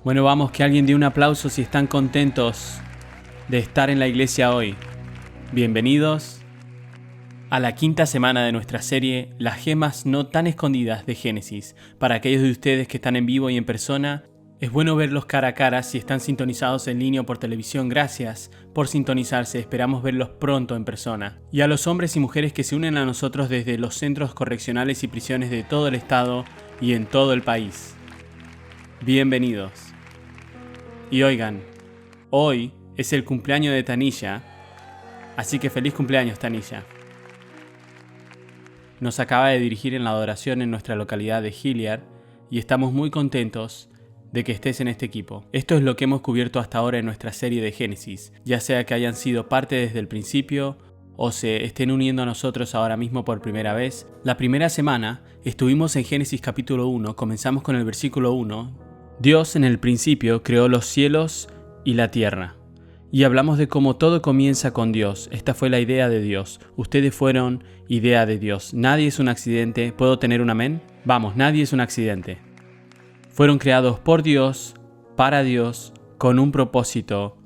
Bueno, vamos, que alguien dé un aplauso si están contentos de estar en la iglesia hoy. Bienvenidos a la quinta semana de nuestra serie Las gemas no tan escondidas de Génesis. Para aquellos de ustedes que están en vivo y en persona, es bueno verlos cara a cara. Si están sintonizados en línea o por televisión, gracias por sintonizarse. Esperamos verlos pronto en persona. Y a los hombres y mujeres que se unen a nosotros desde los centros correccionales y prisiones de todo el estado y en todo el país. Bienvenidos. Y oigan, hoy es el cumpleaños de Tanisha, así que feliz cumpleaños, Tanisha. Nos acaba de dirigir en la adoración en nuestra localidad de Hilliard y estamos muy contentos de que estés en este equipo. Esto es lo que hemos cubierto hasta ahora en nuestra serie de Génesis, ya sea que hayan sido parte desde el principio o se estén uniendo a nosotros ahora mismo por primera vez. La primera semana estuvimos en Génesis capítulo 1, comenzamos con el versículo 1. Dios en el principio creó los cielos y la tierra. Y hablamos de cómo todo comienza con Dios. Esta fue la idea de Dios. Ustedes fueron idea de Dios. Nadie es un accidente. ¿Puedo tener un amén? Vamos, nadie es un accidente. Fueron creados por Dios, para Dios, con un propósito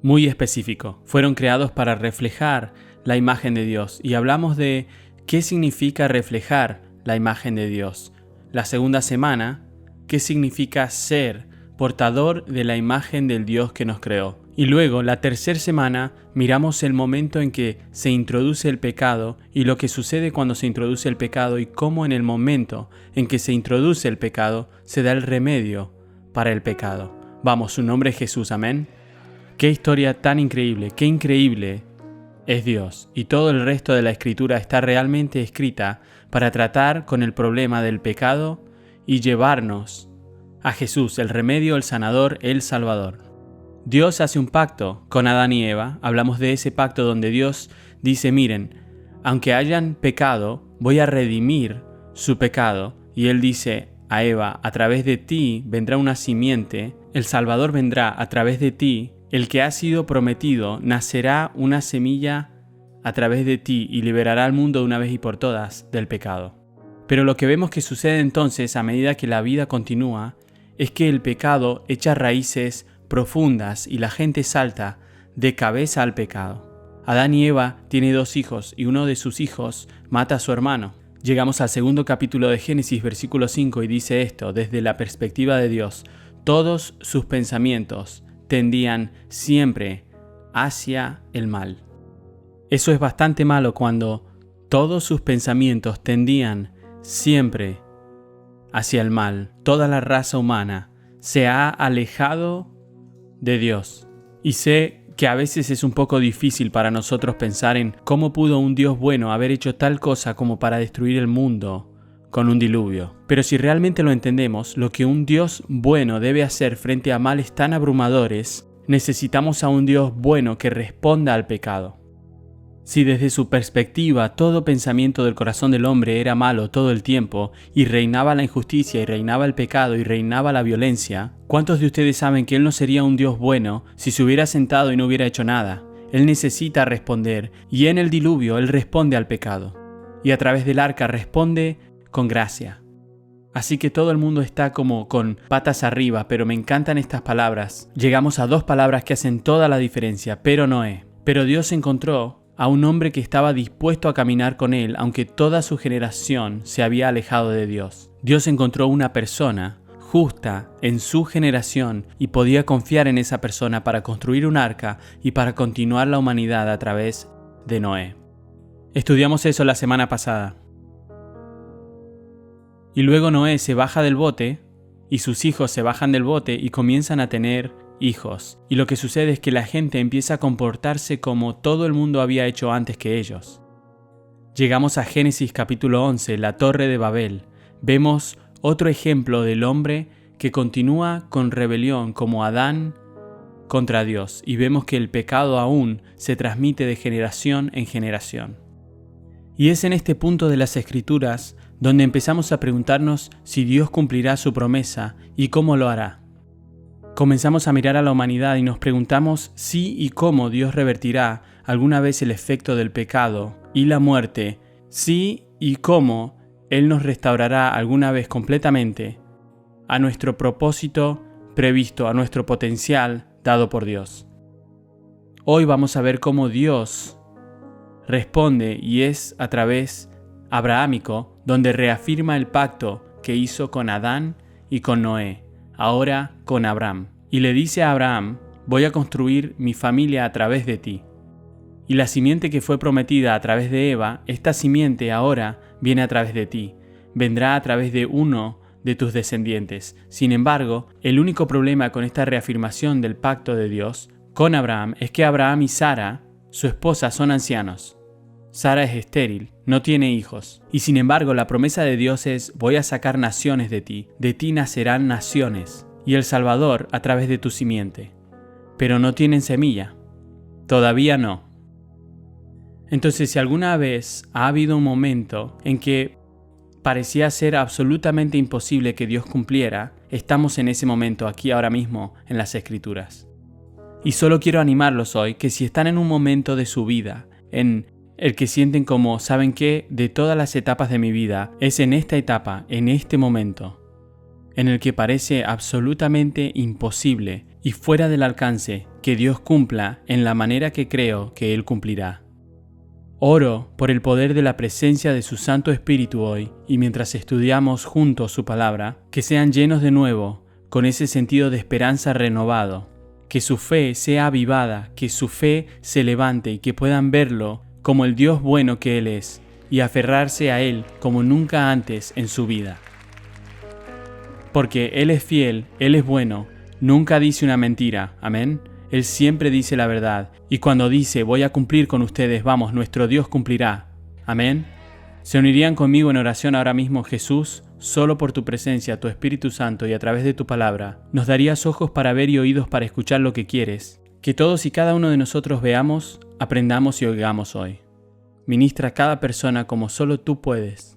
muy específico. Fueron creados para reflejar la imagen de Dios. Y hablamos de qué significa reflejar la imagen de Dios. La segunda semana, qué significa ser portador de la imagen del Dios que nos creó. Y luego, la tercera semana, miramos el momento en que se introduce el pecado y lo que sucede cuando se introduce el pecado y cómo en el momento en que se introduce el pecado se da el remedio para el pecado. Vamos, su nombre es Jesús, amén. Qué historia tan increíble, qué increíble es Dios. Y todo el resto de la Escritura está realmente escrita para tratar con el problema del pecado y llevarnos a Jesús, el remedio, el sanador, el salvador. Dios hace un pacto con Adán y Eva. Hablamos de ese pacto donde Dios dice, miren, aunque hayan pecado, voy a redimir su pecado. Y Él dice a Eva, a través de ti vendrá una simiente, el Salvador vendrá a través de ti, el que ha sido prometido, nacerá una semilla a través de ti y liberará al mundo de una vez y por todas del pecado. Pero lo que vemos que sucede entonces a medida que la vida continúa es que el pecado echa raíces profundas y la gente salta de cabeza al pecado. Adán y Eva tienen 2 hijos y uno de sus hijos mata a su hermano. Llegamos al segundo capítulo de Génesis, versículo 5, y dice esto, desde la perspectiva de Dios, todos sus pensamientos tendían siempre hacia el mal. Eso es bastante malo cuando todos sus pensamientos tendían siempre hacia el mal. Toda la raza humana se ha alejado de Dios. Y sé que a veces es un poco difícil para nosotros pensar en cómo pudo un Dios bueno haber hecho tal cosa como para destruir el mundo con un diluvio. Pero si realmente lo entendemos, lo que un Dios bueno debe hacer frente a males tan abrumadores, necesitamos a un Dios bueno que responda al pecado. Si desde su perspectiva todo pensamiento del corazón del hombre era malo todo el tiempo y reinaba la injusticia y reinaba el pecado y reinaba la violencia, ¿cuántos de ustedes saben que Él no sería un Dios bueno si se hubiera sentado y no hubiera hecho nada? Él necesita responder y en el diluvio Él responde al pecado y a través del arca responde con gracia. Así que todo el mundo está como con patas arriba, pero me encantan estas palabras. Llegamos a 2 palabras que hacen toda la diferencia, pero Noé. Pero Dios encontró a un hombre que estaba dispuesto a caminar con él, aunque toda su generación se había alejado de Dios. Dios encontró una persona justa en su generación y podía confiar en esa persona para construir un arca y para continuar la humanidad a través de Noé. Estudiamos eso la semana pasada. Y luego Noé se baja del bote y sus hijos se bajan del bote y comienzan a tener hijos. Y lo que sucede es que la gente empieza a comportarse como todo el mundo había hecho antes que ellos. Llegamos a Génesis capítulo 11, la Torre de Babel. Vemos otro ejemplo del hombre que continúa con rebelión como Adán contra Dios. Y vemos que el pecado aún se transmite de generación en generación. Y es en este punto de las Escrituras donde empezamos a preguntarnos si Dios cumplirá su promesa y cómo lo hará. Comenzamos a mirar a la humanidad y nos preguntamos si y cómo Dios revertirá alguna vez el efecto del pecado y la muerte, si y cómo Él nos restaurará alguna vez completamente a nuestro propósito previsto, a nuestro potencial dado por Dios. Hoy vamos a ver cómo Dios responde y es a través abrahámico donde reafirma el pacto que hizo con Adán y con Noé, ahora con Abraham. Y le dice a Abraham: voy a construir mi familia a través de ti. Y la simiente que fue prometida a través de Eva, esta simiente ahora viene a través de ti, vendrá a través de uno de tus descendientes. Sin embargo, el único problema con esta reafirmación del pacto de Dios con Abraham es que Abraham y Sara, su esposa, son ancianos. Sara es estéril, no tiene hijos. Y sin embargo, la promesa de Dios es: voy a sacar naciones de ti nacerán naciones, y el Salvador a través de tu simiente. Pero no tienen semilla. Todavía no. Entonces, si alguna vez ha habido un momento en que parecía ser absolutamente imposible que Dios cumpliera, estamos en ese momento aquí ahora mismo en las Escrituras. Y solo quiero animarlos hoy que si están en un momento de su vida, en el que sienten como, ¿saben qué? De todas las etapas de mi vida, es en esta etapa, en este momento, en el que parece absolutamente imposible y fuera del alcance que Dios cumpla en la manera que creo que Él cumplirá. Oro por el poder de la presencia de su Santo Espíritu hoy, y mientras estudiamos juntos su palabra, que sean llenos de nuevo con ese sentido de esperanza renovado, que su fe sea avivada, que su fe se levante y que puedan verlo como el Dios bueno que Él es y aferrarse a Él como nunca antes en su vida. Porque Él es fiel, Él es bueno, nunca dice una mentira, amén. Él siempre dice la verdad, y cuando dice voy a cumplir con ustedes, vamos, nuestro Dios cumplirá. Amén. ¿Se unirían conmigo en oración ahora mismo? Jesús, solo por tu presencia, tu Espíritu Santo y a través de tu palabra, nos darías ojos para ver y oídos para escuchar lo que quieres. Que todos y cada uno de nosotros veamos, aprendamos y oigamos hoy. Ministra a cada persona como solo tú puedes.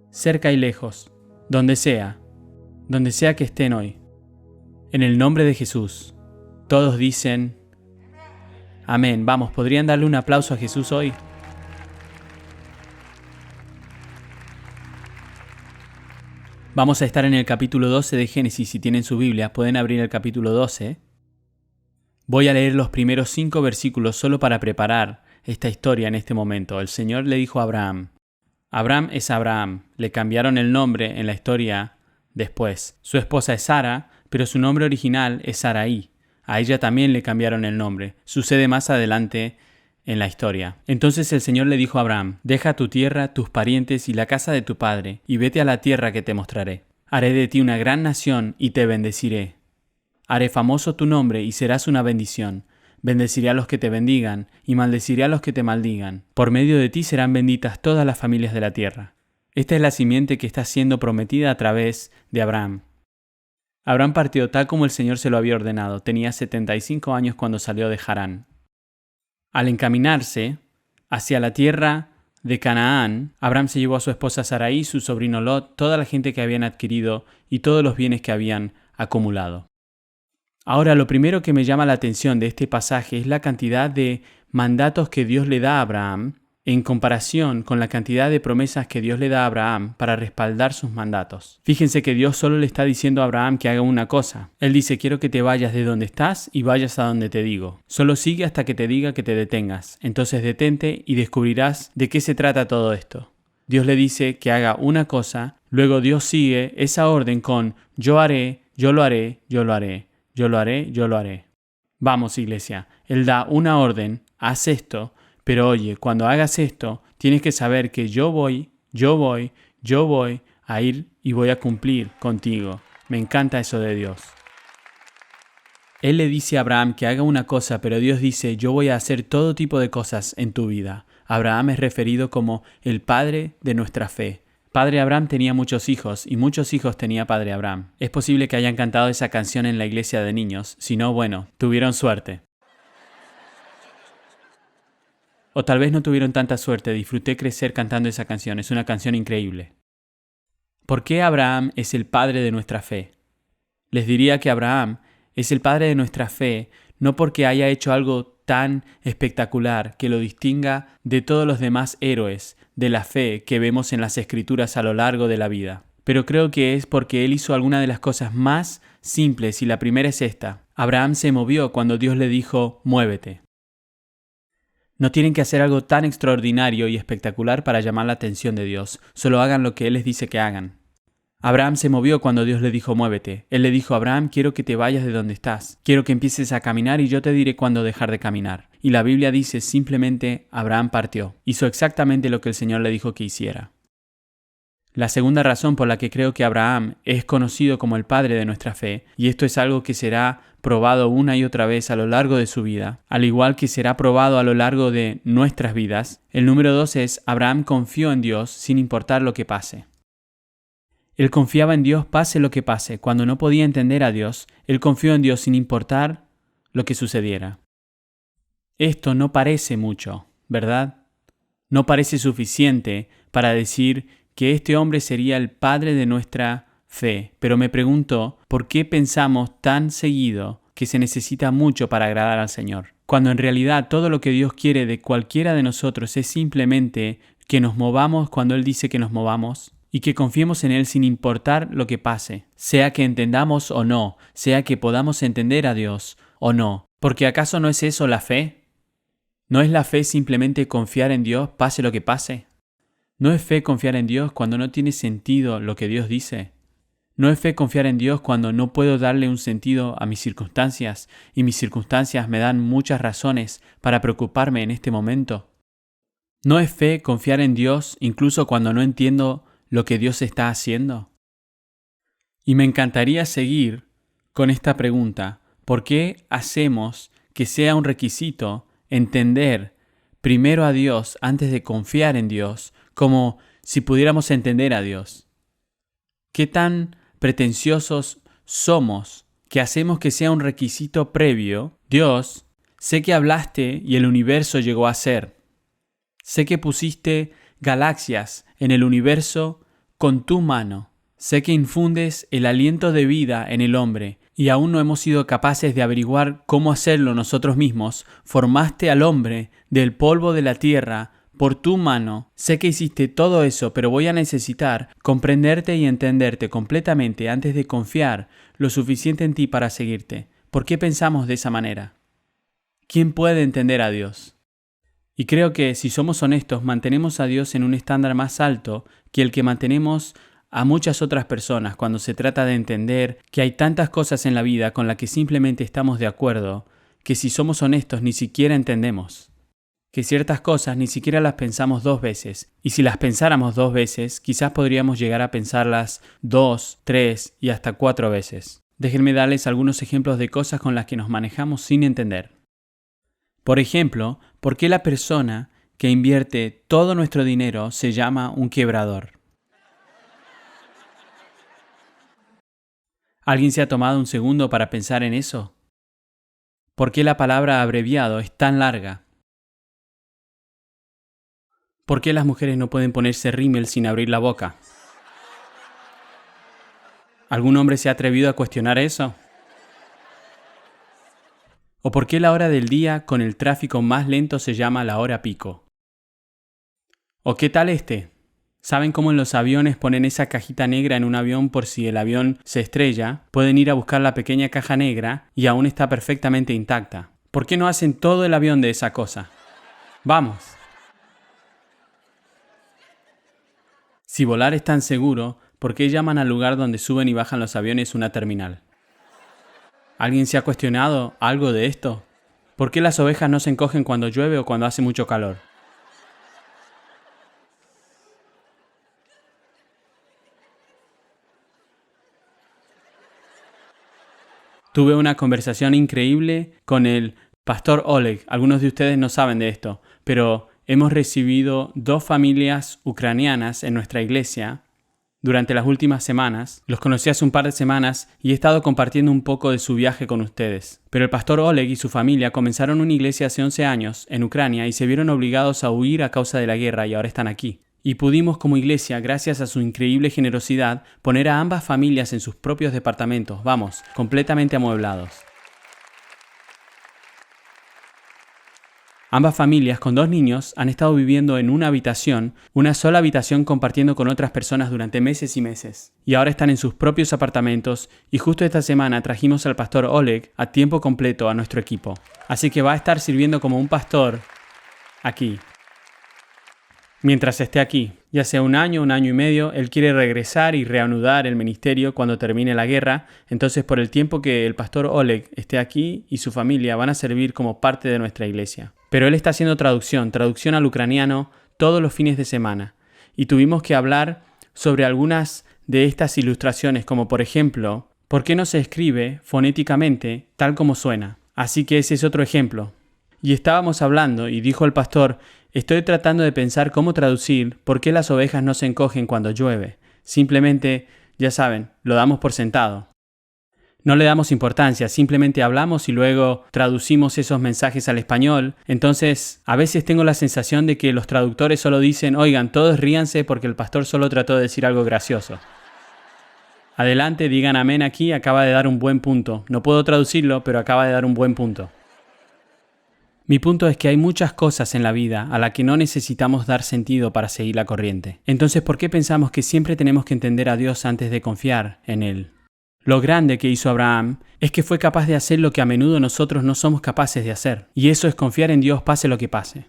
Cerca y lejos, donde sea que estén hoy. En el nombre de Jesús. Todos dicen amén. Vamos, ¿podrían darle un aplauso a Jesús hoy? Vamos a estar en el capítulo 12 de Génesis. Si tienen su Biblia, pueden abrir el capítulo 12. Voy a leer los primeros 5 versículos solo para preparar esta historia en este momento. El Señor le dijo a Abraham. Abraham es Abraham. Le cambiaron el nombre en la historia después. Su esposa es Sara, pero su nombre original es Sarai. A ella también le cambiaron el nombre. Sucede más adelante en la historia. Entonces el Señor le dijo a Abraham: deja tu tierra, tus parientes y la casa de tu padre, y vete a la tierra que te mostraré. Haré de ti una gran nación y te bendeciré. Haré famoso tu nombre y serás una bendición. Bendeciré a los que te bendigan y maldeciré a los que te maldigan. Por medio de ti serán benditas todas las familias de la tierra. Esta es la simiente que está siendo prometida a través de Abraham. Abraham partió tal como el Señor se lo había ordenado. Tenía 75 años cuando salió de Harán. Al encaminarse hacia la tierra de Canaán, Abraham se llevó a su esposa Sarai, su sobrino Lot, toda la gente que habían adquirido y todos los bienes que habían acumulado. Ahora, lo primero que me llama la atención de este pasaje es la cantidad de mandatos que Dios le da a Abraham en comparación con la cantidad de promesas que Dios le da a Abraham para respaldar sus mandatos. Fíjense que Dios solo le está diciendo a Abraham que haga una cosa. Él dice: quiero que te vayas de donde estás y vayas a donde te digo. Solo sigue hasta que te diga que te detengas. Entonces detente y descubrirás de qué se trata todo esto. Dios le dice que haga una cosa, luego Dios sigue esa orden con: yo haré, yo lo haré, yo lo haré, yo lo haré, yo lo haré. Vamos, iglesia, Él da una orden, haz esto. Pero oye, cuando hagas esto, tienes que saber que yo voy a ir y voy a cumplir contigo. Me encanta eso de Dios. Él le dice a Abraham que haga una cosa, pero Dios dice: yo voy a hacer todo tipo de cosas en tu vida. Abraham es referido como el padre de nuestra fe. Padre Abraham tenía muchos hijos y muchos hijos tenía Padre Abraham. Es posible que hayan cantado esa canción en la iglesia de niños. Si no, bueno, tuvieron suerte. O tal vez no tuvieron tanta suerte. Disfruté crecer cantando esa canción. Es una canción increíble. ¿Por qué Abraham es el padre de nuestra fe? Les diría que Abraham es el padre de nuestra fe no porque haya hecho algo tan espectacular que lo distinga de todos los demás héroes de la fe que vemos en las Escrituras a lo largo de la vida. pero creo que es porque él hizo alguna de las cosas más simples y la primera es esta. Abraham se movió cuando Dios le dijo, muévete. No tienen que hacer algo tan extraordinario y espectacular para llamar la atención de Dios, solo hagan lo que Él les dice que hagan. Abraham se movió cuando Dios le dijo, muévete. Él le dijo, Abraham, quiero que te vayas de donde estás. Quiero que empieces a caminar y yo te diré cuándo dejar de caminar. Y la Biblia dice simplemente, Abraham partió. Hizo exactamente lo que el Señor le dijo que hiciera. La segunda razón por la que creo que Abraham es conocido como el padre de nuestra fe, y esto es algo que será probado una y otra vez a lo largo de su vida, al igual que será probado a lo largo de nuestras vidas, el número 2 es, Abraham confió en Dios sin importar lo que pase. Él confiaba en Dios pase lo que pase. Cuando no podía entender a Dios, él confió en Dios sin importar lo que sucediera. Esto no parece mucho, ¿verdad? No parece suficiente para decir que este hombre sería el padre de nuestra fe, pero me pregunto, ¿por qué pensamos tan seguido que se necesita mucho para agradar al Señor? Cuando en realidad todo lo que Dios quiere de cualquiera de nosotros es simplemente que nos movamos cuando Él dice que nos movamos y que confiemos en Él sin importar lo que pase, sea que entendamos o no, sea que podamos entender a Dios o no. Porque ¿acaso no es eso la fe? ¿No es la fe simplemente confiar en Dios pase lo que pase? ¿No es fe confiar en Dios cuando no tiene sentido lo que Dios dice? ¿No es fe confiar en Dios cuando no puedo darle un sentido a mis circunstancias y mis circunstancias me dan muchas razones para preocuparme en este momento? ¿No es fe confiar en Dios incluso cuando no entiendo lo que Dios está haciendo? Y me encantaría seguir con esta pregunta. ¿Por qué hacemos que sea un requisito entender primero a Dios antes de confiar en Dios, como si pudiéramos entender a Dios? ¿Qué tan pretenciosos somos que hacemos que sea un requisito previo? Dios, sé que hablaste y el universo llegó a ser. Sé que pusiste galaxias en el universo con tu mano. Sé que infundes el aliento de vida en el hombre y aún no hemos sido capaces de averiguar cómo hacerlo nosotros mismos. Formaste al hombre del polvo de la tierra por tu mano. Sé que hiciste todo eso, pero voy a necesitar comprenderte y entenderte completamente antes de confiar lo suficiente en ti para seguirte. ¿Por qué pensamos de esa manera? ¿Quién puede entender a Dios? Y creo que, si somos honestos, mantenemos a Dios en un estándar más alto que el que mantenemos a muchas otras personas cuando se trata de entender que hay tantas cosas en la vida con las que simplemente estamos de acuerdo, que si somos honestos ni siquiera entendemos. Que ciertas cosas ni siquiera las pensamos 2 veces, y si las pensáramos 2 veces, quizás podríamos llegar a pensarlas 2, 3 y hasta 4 veces. Déjenme darles algunos ejemplos de cosas con las que nos manejamos sin entender. Por ejemplo, ¿por qué la persona que invierte todo nuestro dinero se llama un quebrador? ¿Alguien se ha tomado un segundo para pensar en eso? ¿Por qué la palabra abreviado es tan larga? ¿Por qué las mujeres no pueden ponerse rímel sin abrir la boca? ¿Algún hombre se ha atrevido a cuestionar eso? ¿O por qué la hora del día con el tráfico más lento se llama la hora pico? ¿O qué tal este? ¿Saben cómo en los aviones ponen esa cajita negra en un avión por si el avión se estrella? Pueden ir a buscar la pequeña caja negra y aún está perfectamente intacta. ¿Por qué no hacen todo el avión de esa cosa? ¡Vamos! Si volar es tan seguro, ¿por qué llaman al lugar donde suben y bajan los aviones una terminal? ¿Alguien se ha cuestionado algo de esto? ¿Por qué las ovejas no se encogen cuando llueve o cuando hace mucho calor? Tuve una conversación increíble con el pastor Oleg. Algunos de ustedes no saben de esto, pero hemos recibido 2 familias ucranianas en nuestra iglesia durante las últimas semanas. Los conocí hace un par de semanas y he estado compartiendo un poco de su viaje con ustedes. Pero el pastor Oleg y su familia comenzaron una iglesia hace 11 años en Ucrania y se vieron obligados a huir a causa de la guerra y ahora están aquí. Y pudimos como iglesia, gracias a su increíble generosidad, poner a ambas familias en sus propios departamentos, completamente amueblados. Ambas familias con 2 niños han estado viviendo en una sola habitación compartiendo con otras personas durante meses y meses. Y ahora están en sus propios apartamentos y justo esta semana trajimos al pastor Oleg a tiempo completo a nuestro equipo. Así que va a estar sirviendo como un pastor aquí. Mientras esté aquí, ya sea un año y medio, él quiere regresar y reanudar el ministerio cuando termine la guerra. Entonces, por el tiempo que el pastor Oleg esté aquí y su familia van a servir como parte de nuestra iglesia. Pero él está haciendo traducción al ucraniano todos los fines de semana. Y tuvimos que hablar sobre algunas de estas ilustraciones, como por ejemplo, ¿por qué no se escribe fonéticamente tal como suena? Así que ese es otro ejemplo. Y estábamos hablando y dijo el pastor, estoy tratando de pensar cómo traducir por qué las ovejas no se encogen cuando llueve. Simplemente, ya saben, lo damos por sentado. No le damos importancia, simplemente hablamos y luego traducimos esos mensajes al español. Entonces, a veces tengo la sensación de que los traductores solo dicen, oigan, todos ríanse porque el pastor solo trató de decir algo gracioso. Adelante, digan amén aquí, acaba de dar un buen punto. No puedo traducirlo, pero acaba de dar un buen punto. Mi punto es que hay muchas cosas en la vida a las que no necesitamos dar sentido para seguir la corriente. Entonces, ¿por qué pensamos que siempre tenemos que entender a Dios antes de confiar en Él? Lo grande que hizo Abraham es que fue capaz de hacer lo que a menudo nosotros no somos capaces de hacer. Y eso es confiar en Dios pase lo que pase.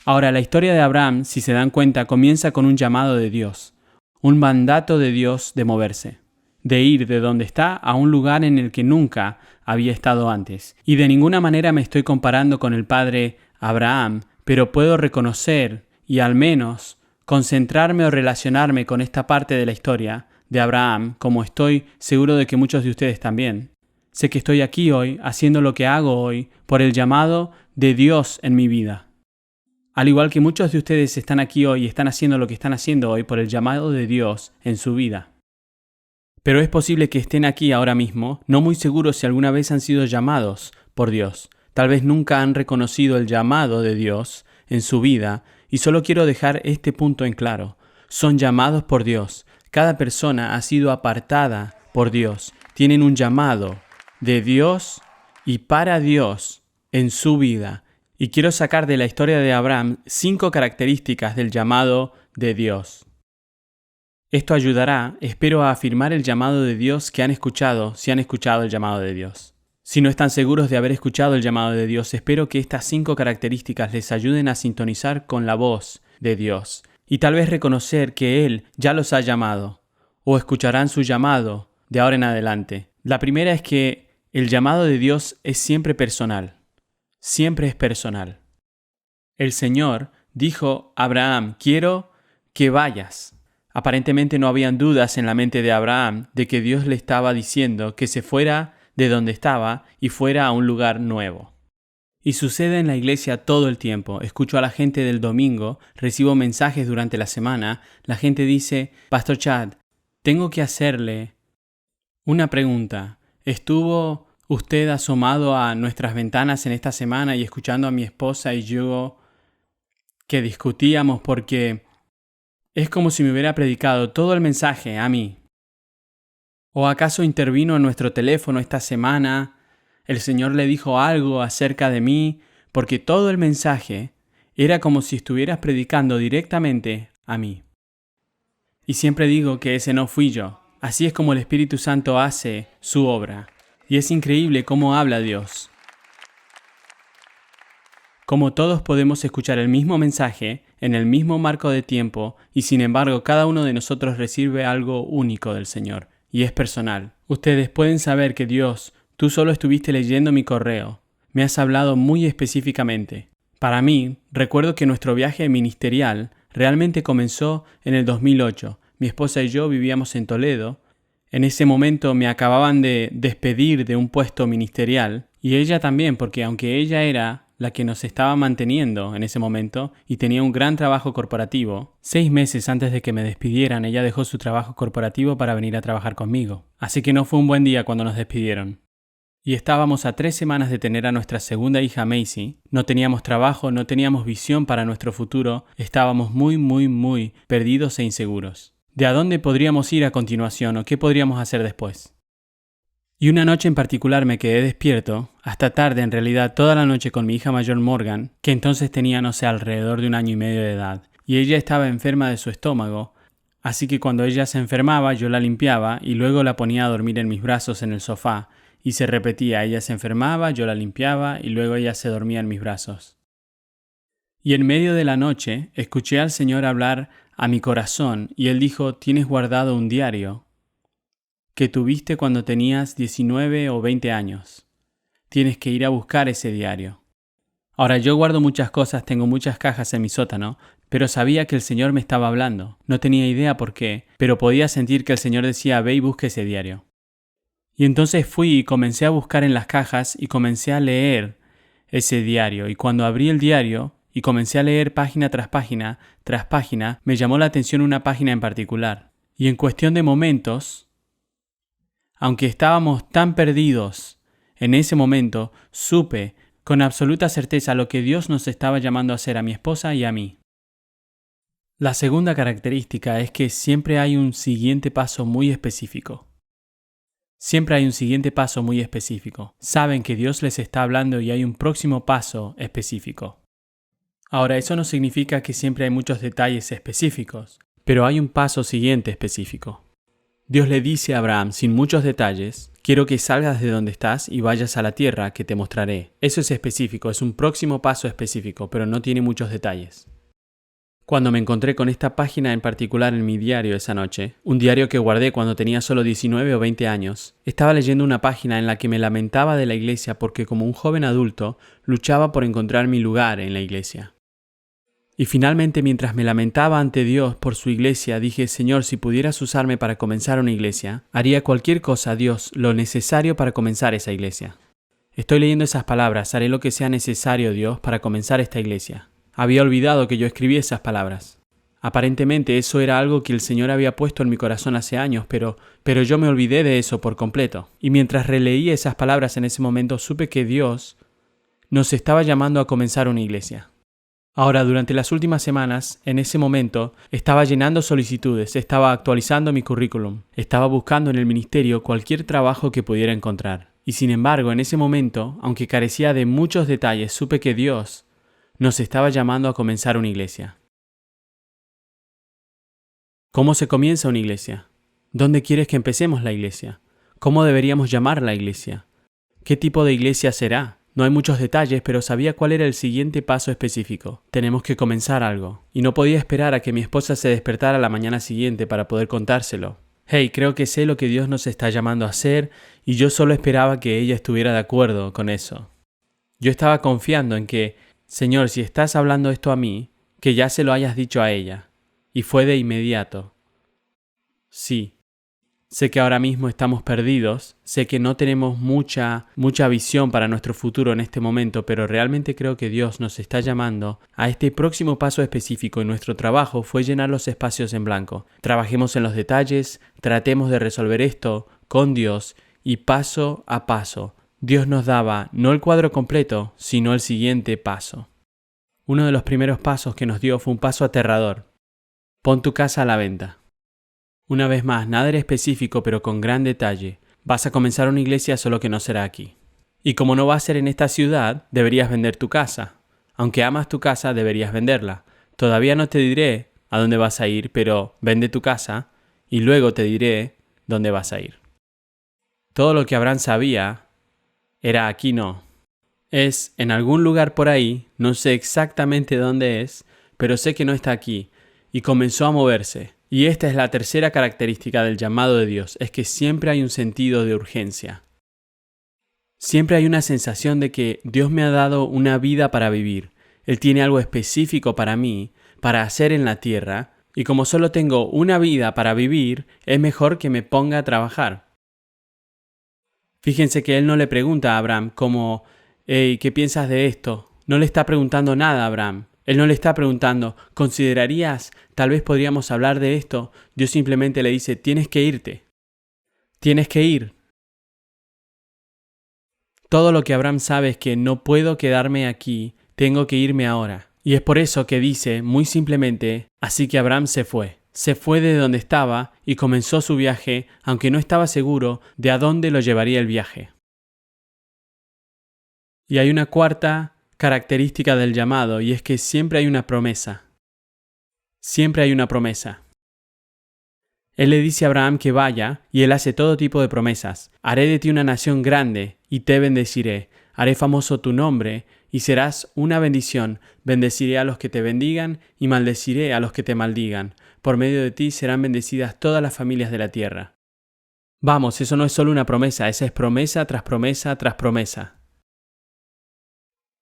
Ahora, la historia de Abraham, si se dan cuenta, comienza con un llamado de Dios. Un mandato de Dios de moverse. De ir de donde está a un lugar en el que nunca había estado antes. Y de ninguna manera me estoy comparando con el padre Abraham, pero puedo reconocer y al menos concentrarme o relacionarme con esta parte de la historia de Abraham, como estoy seguro de que muchos de ustedes también. Sé que estoy aquí hoy, haciendo lo que hago hoy, por el llamado de Dios en mi vida. Al igual que muchos de ustedes están aquí hoy y están haciendo lo que están haciendo hoy por el llamado de Dios en su vida. Pero es posible que estén aquí ahora mismo, no muy seguros si alguna vez han sido llamados por Dios. Tal vez nunca han reconocido el llamado de Dios en su vida, y solo quiero dejar este punto en claro. Son llamados por Dios. Cada persona ha sido apartada por Dios. Tienen un llamado de Dios y para Dios en su vida. Y quiero sacar de la historia de Abraham 5 características del llamado de Dios. Esto ayudará, espero, a afirmar el llamado de Dios que han escuchado, si han escuchado el llamado de Dios. Si no están seguros de haber escuchado el llamado de Dios, espero que estas 5 características les ayuden a sintonizar con la voz de Dios y tal vez reconocer que Él ya los ha llamado o escucharán su llamado de ahora en adelante. La primera es que el llamado de Dios es siempre personal. Siempre es personal. El Señor dijo a Abraham, quiero que vayas. Aparentemente no habían dudas en la mente de Abraham de que Dios le estaba diciendo que se fuera de donde estaba y fuera a un lugar nuevo. Y sucede en la iglesia todo el tiempo. Escucho a la gente del domingo, recibo mensajes durante la semana. La gente dice, Pastor Chad, tengo que hacerle una pregunta. ¿Estuvo usted asomado a nuestras ventanas en esta semana y escuchando a mi esposa y yo que discutíamos porque es como si me hubiera predicado todo el mensaje a mí? ¿O acaso intervino en nuestro teléfono esta semana? ¿El Señor le dijo algo acerca de mí? Porque todo el mensaje era como si estuvieras predicando directamente a mí. Y siempre digo que ese no fui yo. Así es como el Espíritu Santo hace su obra. Y es increíble cómo habla Dios. Como todos podemos escuchar el mismo mensaje en el mismo marco de tiempo y sin embargo cada uno de nosotros recibe algo único del Señor y es personal. Ustedes pueden saber que Dios, tú solo estuviste leyendo mi correo. Me has hablado muy específicamente. Para mí, recuerdo que nuestro viaje ministerial realmente comenzó en el 2008. Mi esposa y yo vivíamos en Toledo. En ese momento me acababan de despedir de un puesto ministerial y ella también, porque aunque ella era la que nos estaba manteniendo en ese momento y tenía un gran trabajo corporativo, 6 meses antes de que me despidieran, ella dejó su trabajo corporativo para venir a trabajar conmigo. Así que no fue un buen día cuando nos despidieron. Y estábamos a 3 semanas de tener a nuestra segunda hija Macy. No teníamos trabajo, no teníamos visión para nuestro futuro. Estábamos muy perdidos e inseguros. ¿De a dónde podríamos ir a continuación o qué podríamos hacer después? Y una noche en particular me quedé despierto, hasta tarde en realidad toda la noche con mi hija mayor Morgan, que entonces tenía, no sé, alrededor de 1 año y medio de edad. Y ella estaba enferma de su estómago, así que cuando ella se enfermaba yo la limpiaba y luego la ponía a dormir en mis brazos en el sofá. Y se repetía, ella se enfermaba, yo la limpiaba y luego ella se dormía en mis brazos. Y en medio de la noche escuché al Señor hablar a mi corazón y Él dijo, tienes guardado un diario que tuviste cuando tenías 19 o 20 años. Tienes que ir a buscar ese diario. Ahora yo guardo muchas cosas, tengo muchas cajas en mi sótano, pero sabía que el Señor me estaba hablando. No tenía idea por qué, pero podía sentir que el Señor decía, ve y busque ese diario. Y entonces fui y comencé a buscar en las cajas y comencé a leer ese diario. Y cuando abrí el diario y comencé a leer página tras página, me llamó la atención una página en particular. Y en cuestión de momentos, aunque estábamos tan perdidos en ese momento, supe con absoluta certeza lo que Dios nos estaba llamando a hacer a mi esposa y a mí. La segunda característica es que siempre hay un siguiente paso muy específico. Siempre hay un siguiente paso muy específico. Saben que Dios les está hablando y hay un próximo paso específico. Ahora, eso no significa que siempre hay muchos detalles específicos, pero hay un paso siguiente específico. Dios le dice a Abraham, sin muchos detalles, quiero que salgas de donde estás y vayas a la tierra que te mostraré. Eso es específico, es un próximo paso específico, pero no tiene muchos detalles. Cuando me encontré con esta página en particular en mi diario esa noche, un diario que guardé cuando tenía solo 19 o 20 años, estaba leyendo una página en la que me lamentaba de la iglesia porque como un joven adulto luchaba por encontrar mi lugar en la iglesia. Y finalmente, mientras me lamentaba ante Dios por su iglesia, dije, Señor, si pudieras usarme para comenzar una iglesia, haría cualquier cosa, Dios, lo necesario para comenzar esa iglesia. Estoy leyendo esas palabras, haré lo que sea necesario, Dios, para comenzar esta iglesia. Había olvidado que yo escribí esas palabras. Aparentemente eso era algo que el Señor había puesto en mi corazón hace años, pero yo me olvidé de eso por completo. Y mientras releí esas palabras en ese momento, supe que Dios nos estaba llamando a comenzar una iglesia. Ahora, durante las últimas semanas, en ese momento, estaba llenando solicitudes, estaba actualizando mi currículum, estaba buscando en el ministerio cualquier trabajo que pudiera encontrar. Y sin embargo, en ese momento, aunque carecía de muchos detalles, supe que Dios nos estaba llamando a comenzar una iglesia. ¿Cómo se comienza una iglesia? ¿Dónde quieres que empecemos la iglesia? ¿Cómo deberíamos llamar la iglesia? ¿Qué tipo de iglesia será? No hay muchos detalles, pero sabía cuál era el siguiente paso específico. Tenemos que comenzar algo. Y no podía esperar a que mi esposa se despertara la mañana siguiente para poder contárselo. Hey, creo que sé lo que Dios nos está llamando a hacer y yo solo esperaba que ella estuviera de acuerdo con eso. Yo estaba confiando en que, Señor, si estás hablando esto a mí, que ya se lo hayas dicho a ella. Y fue de inmediato. Sí. Sé que ahora mismo estamos perdidos, sé que no tenemos mucha visión para nuestro futuro en este momento, pero realmente creo que Dios nos está llamando a este próximo paso específico y nuestro trabajo fue llenar los espacios en blanco. Trabajemos en los detalles, tratemos de resolver esto con Dios y paso a paso. Dios nos daba no el cuadro completo, sino el siguiente paso. Uno de los primeros pasos que nos dio fue un paso aterrador. Pon tu casa a la venta. Una vez más, nada era específico, pero con gran detalle. Vas a comenzar una iglesia, solo que no será aquí. Y como no va a ser en esta ciudad, deberías vender tu casa. Aunque amas tu casa, deberías venderla. Todavía no te diré a dónde vas a ir, pero vende tu casa y luego te diré dónde vas a ir. Todo lo que Abraham sabía era aquí no. Es en algún lugar por ahí, no sé exactamente dónde es, pero sé que no está aquí. Y comenzó a moverse. Y esta es la tercera característica del llamado de Dios, es que siempre hay un sentido de urgencia. Siempre hay una sensación de que Dios me ha dado una vida para vivir. Él tiene algo específico para mí, para hacer en la tierra, y como solo tengo una vida para vivir, es mejor que me ponga a trabajar. Fíjense que Él no le pregunta a Abraham como, hey, ¿qué piensas de esto? No le está preguntando nada a Abraham. Él no le está preguntando, ¿considerarías, tal vez podríamos hablar de esto? Dios simplemente le dice, tienes que irte. Tienes que ir. Todo lo que Abraham sabe es que no puedo quedarme aquí, tengo que irme ahora. Y es por eso que dice, muy simplemente, así que Abraham se fue. se fue de donde estaba y comenzó su viaje, aunque no estaba seguro de a dónde lo llevaría el viaje. Y hay una cuarta característica del llamado, y es que siempre hay una promesa. Siempre hay una promesa. Él le dice a Abraham que vaya, y él hace todo tipo de promesas. Haré de ti una nación grande, y te bendeciré. Haré famoso tu nombre, y serás una bendición. Bendeciré a los que te bendigan, y maldeciré a los que te maldigan. Por medio de ti serán bendecidas todas las familias de la tierra. Vamos, eso no es solo una promesa, esa es promesa tras promesa tras promesa.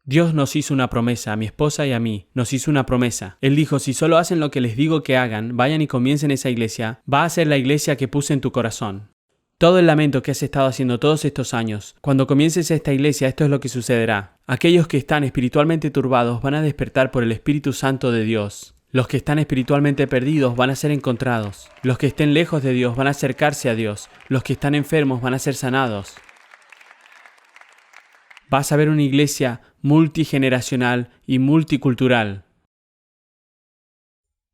Dios nos hizo una promesa, a mi esposa y a mí, nos hizo una promesa. Él dijo, si solo hacen lo que les digo que hagan, vayan y comiencen esa iglesia, va a ser la iglesia que puse en tu corazón. Todo el lamento que has estado haciendo todos estos años, cuando comiences esta iglesia, esto es lo que sucederá. Aquellos que están espiritualmente turbados van a despertar por el Espíritu Santo de Dios. Los que están espiritualmente perdidos van a ser encontrados. Los que estén lejos de Dios van a acercarse a Dios. Los que están enfermos van a ser sanados. Vas a ver una iglesia multigeneracional y multicultural.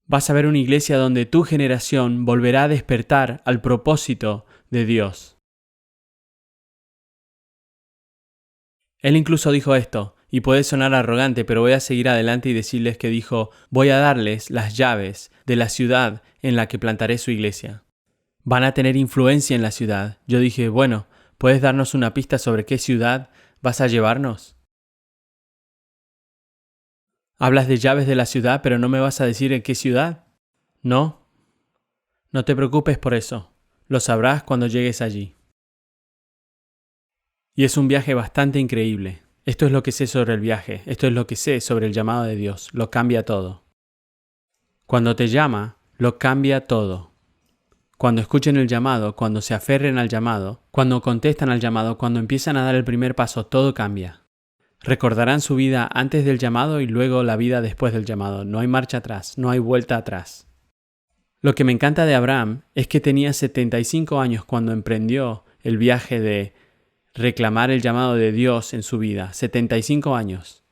Vas a ver una iglesia donde tu generación volverá a despertar al propósito de Dios. Él incluso dijo esto, y puede sonar arrogante, pero voy a seguir adelante y decirles que dijo, voy a darles las llaves de la ciudad en la que plantaré su iglesia. Van a tener influencia en la ciudad. Yo dije, bueno, ¿puedes darnos una pista sobre qué ciudad vas a llevarnos? Hablas de llaves de la ciudad, pero no me vas a decir en qué ciudad. No. No te preocupes por eso. Lo sabrás cuando llegues allí. Y es un viaje bastante increíble. Esto es lo que sé sobre el viaje. Esto es lo que sé sobre el llamado de Dios. Lo cambia todo. Cuando te llama, lo cambia todo. Cuando escuchen el llamado, cuando se aferren al llamado, cuando contestan al llamado, cuando empiezan a dar el primer paso, todo cambia. Recordarán su vida antes del llamado y luego la vida después del llamado. No hay marcha atrás, no hay vuelta atrás. Lo que me encanta de Abraham es que tenía 75 años cuando emprendió el viaje de reclamar el llamado de Dios en su vida. 75 años.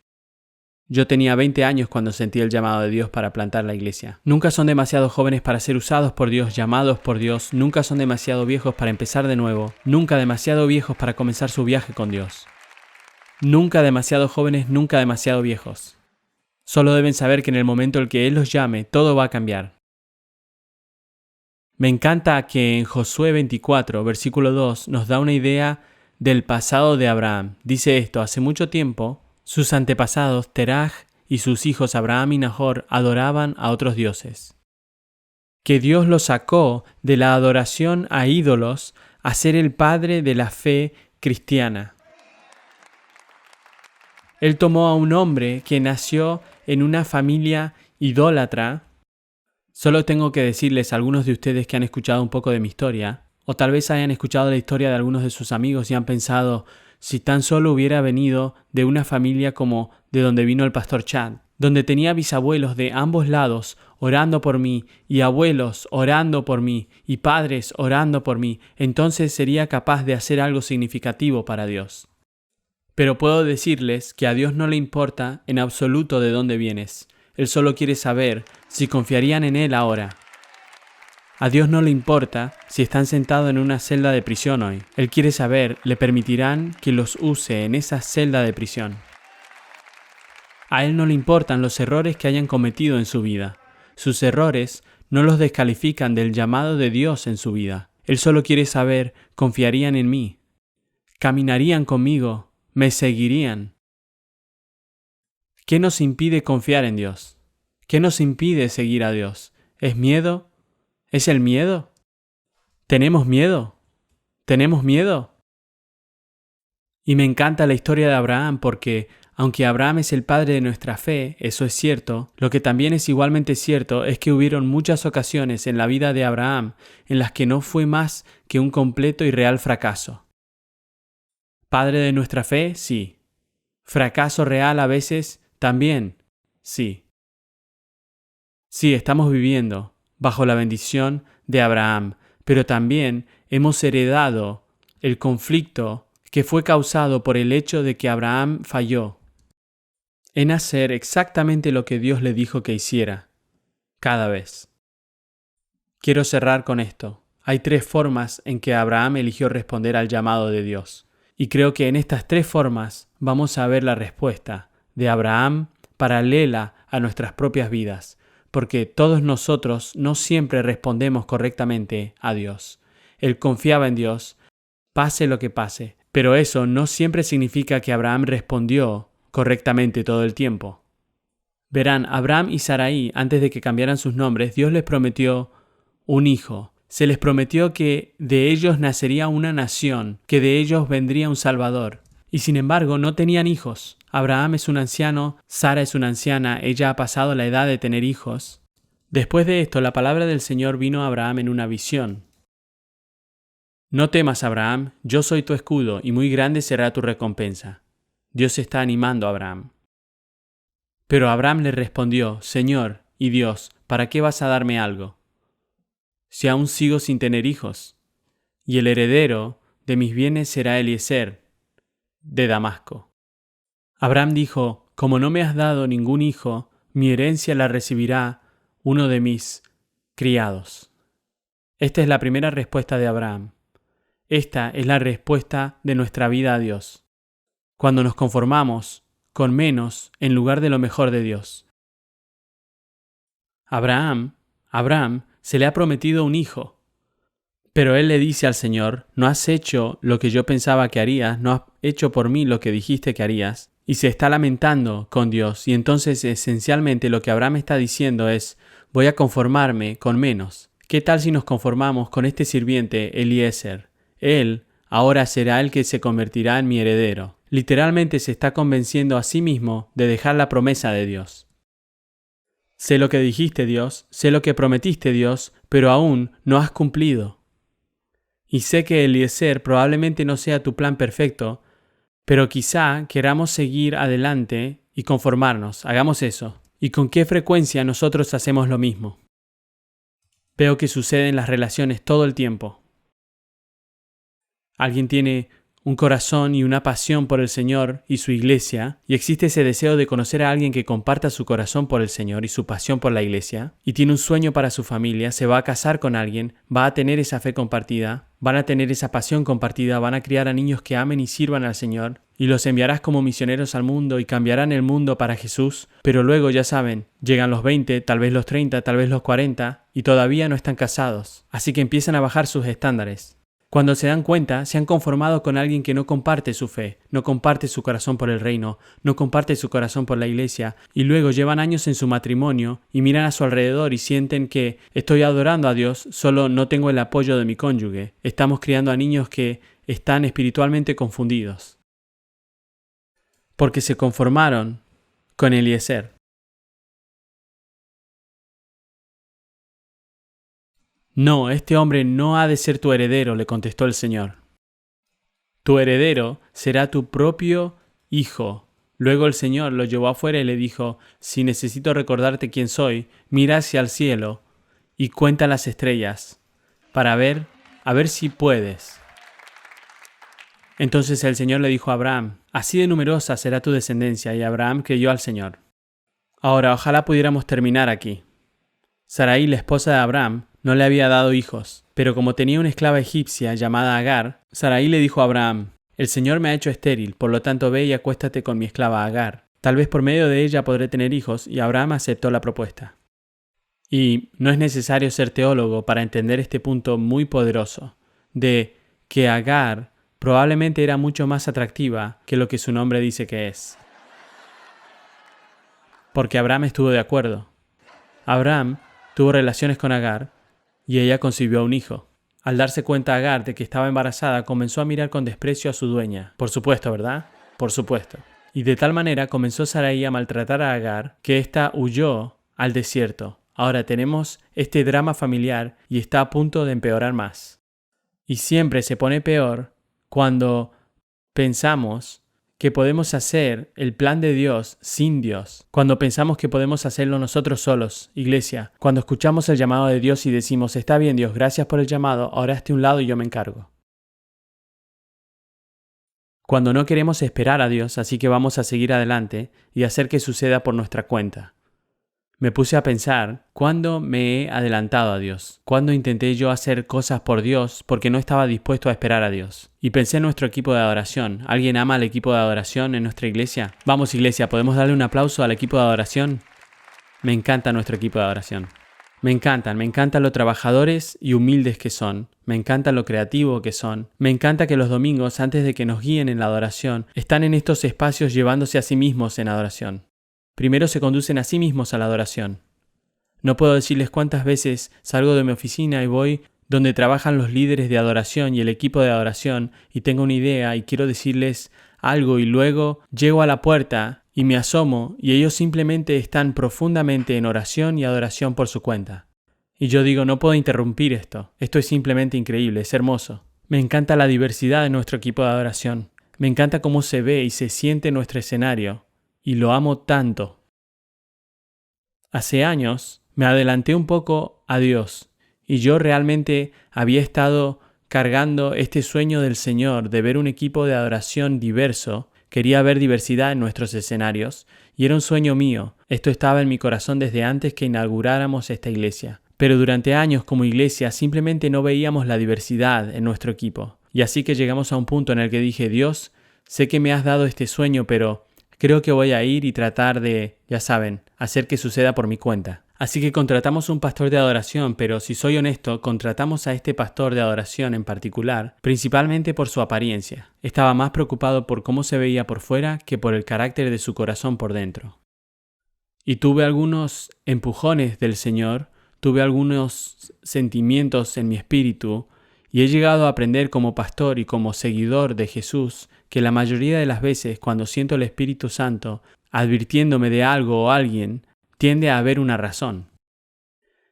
Yo tenía 20 años cuando sentí el llamado de Dios para plantar la iglesia. Nunca son demasiado jóvenes para ser usados por Dios, llamados por Dios. Nunca son demasiado viejos para empezar de nuevo. Nunca demasiado viejos para comenzar su viaje con Dios. Nunca demasiado jóvenes, nunca demasiado viejos. Solo deben saber que en el momento en que Él los llame, todo va a cambiar. Me encanta que en Josué 24, versículo 2, nos da una idea del pasado de Abraham. Dice esto, hace mucho tiempo, sus antepasados, Teraj y sus hijos Abraham y Nahor, adoraban a otros dioses. Que Dios los sacó de la adoración a ídolos a ser el padre de la fe cristiana. Él tomó a un hombre que nació en una familia idólatra. Solo tengo que decirles a algunos de ustedes que han escuchado un poco de mi historia, o tal vez hayan escuchado la historia de algunos de sus amigos y han pensado, si tan solo hubiera venido de una familia como de donde vino el pastor Chad, donde tenía bisabuelos de ambos lados orando por mí, y abuelos orando por mí, y padres orando por mí, entonces sería capaz de hacer algo significativo para Dios. Pero puedo decirles que a Dios no le importa en absoluto de dónde vienes. Él solo quiere saber si confiarían en Él ahora. A Dios no le importa si están sentados en una celda de prisión hoy. Él quiere saber, ¿le permitirán que los use en esa celda de prisión? A Él no le importan los errores que hayan cometido en su vida. Sus errores no los descalifican del llamado de Dios en su vida. Él solo quiere saber, ¿confiarían en mí? ¿Caminarían conmigo? ¿Me seguirían? ¿Qué nos impide confiar en Dios? ¿Qué nos impide seguir a Dios? ¿Es miedo? ¿Es el miedo? ¿Tenemos miedo? ¿Tenemos miedo? Y me encanta la historia de Abraham porque, aunque Abraham es el padre de nuestra fe, eso es cierto, lo que también es igualmente cierto es que hubieron muchas ocasiones en la vida de Abraham en las que no fue más que un completo y real fracaso. ¿Padre de nuestra fe? Sí. ¿Fracaso real a veces? También. Sí. Sí, estamos viviendo bajo la bendición de Abraham, pero también hemos heredado el conflicto que fue causado por el hecho de que Abraham falló en hacer exactamente lo que Dios le dijo que hiciera, cada vez. Quiero cerrar con esto. Hay 3 formas en que Abraham eligió responder al llamado de Dios. Y creo que en estas 3 formas vamos a ver la respuesta de Abraham paralela a nuestras propias vidas, porque todos nosotros no siempre respondemos correctamente a Dios. Él confiaba en Dios, pase lo que pase, pero eso no siempre significa que Abraham respondió correctamente todo el tiempo. Verán, Abraham y Sarai, antes de que cambiaran sus nombres, Dios les prometió un hijo. Se les prometió que de ellos nacería una nación, que de ellos vendría un Salvador. Y sin embargo, no tenían hijos. Abraham es un anciano, Sara es una anciana, ella ha pasado la edad de tener hijos. Después de esto, la palabra del Señor vino a Abraham en una visión. No temas, Abraham, yo soy tu escudo, y muy grande será tu recompensa. Dios está animando a Abraham. Pero Abraham le respondió, Señor y Dios, ¿para qué vas a darme algo? Si aún sigo sin tener hijos, y el heredero de mis bienes será Eliezer, de Damasco. Abraham dijo, como no me has dado ningún hijo, mi herencia la recibirá uno de mis criados. Esta es la primera respuesta de Abraham. Esta es la respuesta de nuestra vida a Dios. Cuando nos conformamos con menos en lugar de lo mejor de Dios. Abraham se le ha prometido un hijo. Pero él le dice al Señor, no has hecho lo que yo pensaba que harías, no has hecho por mí lo que dijiste que harías. Y se está lamentando con Dios. Y entonces esencialmente lo que Abraham está diciendo es, voy a conformarme con menos. ¿Qué tal si nos conformamos con este sirviente, Eliezer? Él ahora será el que se convertirá en mi heredero. Literalmente se está convenciendo a sí mismo de dejar la promesa de Dios. Sé lo que dijiste, Dios, sé lo que prometiste, Dios, pero aún no has cumplido. Y sé que Eliezer probablemente no sea tu plan perfecto, pero quizá queramos seguir adelante y conformarnos. Hagamos eso. ¿Y con qué frecuencia nosotros hacemos lo mismo? Veo que sucede en las relaciones todo el tiempo. Alguien tiene un corazón y una pasión por el Señor y su iglesia, y existe ese deseo de conocer a alguien que comparta su corazón por el Señor y su pasión por la iglesia, y tiene un sueño para su familia, se va a casar con alguien, va a tener esa fe compartida, van a tener esa pasión compartida, van a criar a niños que amen y sirvan al Señor, y los enviarás como misioneros al mundo y cambiarán el mundo para Jesús, pero luego ya saben, llegan los 20, tal vez los 30, tal vez los 40, y todavía no están casados, así que empiezan a bajar sus estándares. Cuando se dan cuenta, se han conformado con alguien que no comparte su fe, no comparte su corazón por el reino, no comparte su corazón por la iglesia, y luego llevan años en su matrimonio y miran a su alrededor y sienten que estoy adorando a Dios, solo no tengo el apoyo de mi cónyuge. Estamos criando a niños que están espiritualmente confundidos. Porque se conformaron con Eliezer. No, este hombre no ha de ser tu heredero, le contestó el Señor. Tu heredero será tu propio hijo. Luego el Señor lo llevó afuera y le dijo, si necesito recordarte quién soy, mira hacia el cielo y cuenta las estrellas, para ver, a ver si puedes. Entonces el Señor le dijo a Abraham, así de numerosa será tu descendencia, y Abraham creyó al Señor. Ahora, ojalá pudiéramos terminar aquí. Sarai, la esposa de Abraham, no le había dado hijos, pero como tenía una esclava egipcia llamada Agar, Sarai le dijo a Abraham, el Señor me ha hecho estéril, por lo tanto ve y acuéstate con mi esclava Agar. Tal vez por medio de ella podré tener hijos, y Abraham aceptó la propuesta. Y no es necesario ser teólogo para entender este punto muy poderoso, de que Agar probablemente era mucho más atractiva que lo que su nombre dice que es. Porque Abraham estuvo de acuerdo. Abraham tuvo relaciones con Agar, y ella concibió un hijo. Al darse cuenta Agar de que estaba embarazada, comenzó a mirar con desprecio a su dueña. Por supuesto, ¿verdad? Por supuesto. Y de tal manera comenzó Sarai a maltratar a Agar, que ésta huyó al desierto. Ahora tenemos este drama familiar y está a punto de empeorar más. Y siempre se pone peor cuando pensamos que podemos hacer el plan de Dios sin Dios, cuando pensamos que podemos hacerlo nosotros solos, iglesia, cuando escuchamos el llamado de Dios y decimos, está bien Dios, gracias por el llamado, ahora hazte a un lado y yo me encargo. Cuando no queremos esperar a Dios, así que vamos a seguir adelante y hacer que suceda por nuestra cuenta. Me puse a pensar cuándo me he adelantado a Dios, cuándo intenté yo hacer cosas por Dios porque no estaba dispuesto a esperar a Dios. Y pensé en nuestro equipo de adoración. ¿Alguien ama al equipo de adoración en nuestra iglesia? Vamos, iglesia, ¿podemos darle un aplauso al equipo de adoración? Me encanta nuestro equipo de adoración. Me encantan lo trabajadores y humildes que son. Me encanta lo creativo que son. Me encanta que los domingos, antes de que nos guíen en la adoración, están en estos espacios llevándose a sí mismos en adoración. Primero se conducen a sí mismos a la adoración. No puedo decirles cuántas veces salgo de mi oficina y voy donde trabajan los líderes de adoración y el equipo de adoración y tengo una idea y quiero decirles algo y luego llego a la puerta y me asomo y ellos simplemente están profundamente en oración y adoración por su cuenta. Y yo digo, no puedo interrumpir esto. Esto es simplemente increíble, es hermoso. Me encanta la diversidad de nuestro equipo de adoración. Me encanta cómo se ve y se siente nuestro escenario. Y lo amo tanto. Hace años me adelanté un poco a Dios y yo realmente había estado cargando este sueño del Señor de ver un equipo de adoración diverso. Quería ver diversidad en nuestros escenarios y era un sueño mío. Esto estaba en mi corazón desde antes que inauguráramos esta iglesia. Pero durante años como iglesia simplemente no veíamos la diversidad en nuestro equipo. Y así que llegamos a un punto en el que dije, Dios, sé que me has dado este sueño, pero creo que voy a ir y tratar de, ya saben, hacer que suceda por mi cuenta. Así que contratamos un pastor de adoración, pero si soy honesto, contratamos a este pastor de adoración en particular, principalmente por su apariencia. Estaba más preocupado por cómo se veía por fuera que por el carácter de su corazón por dentro. Y tuve algunos empujones del Señor, tuve algunos sentimientos en mi espíritu, y he llegado a aprender como pastor y como seguidor de Jesús que la mayoría de las veces cuando siento el Espíritu Santo advirtiéndome de algo o alguien, tiende a haber una razón.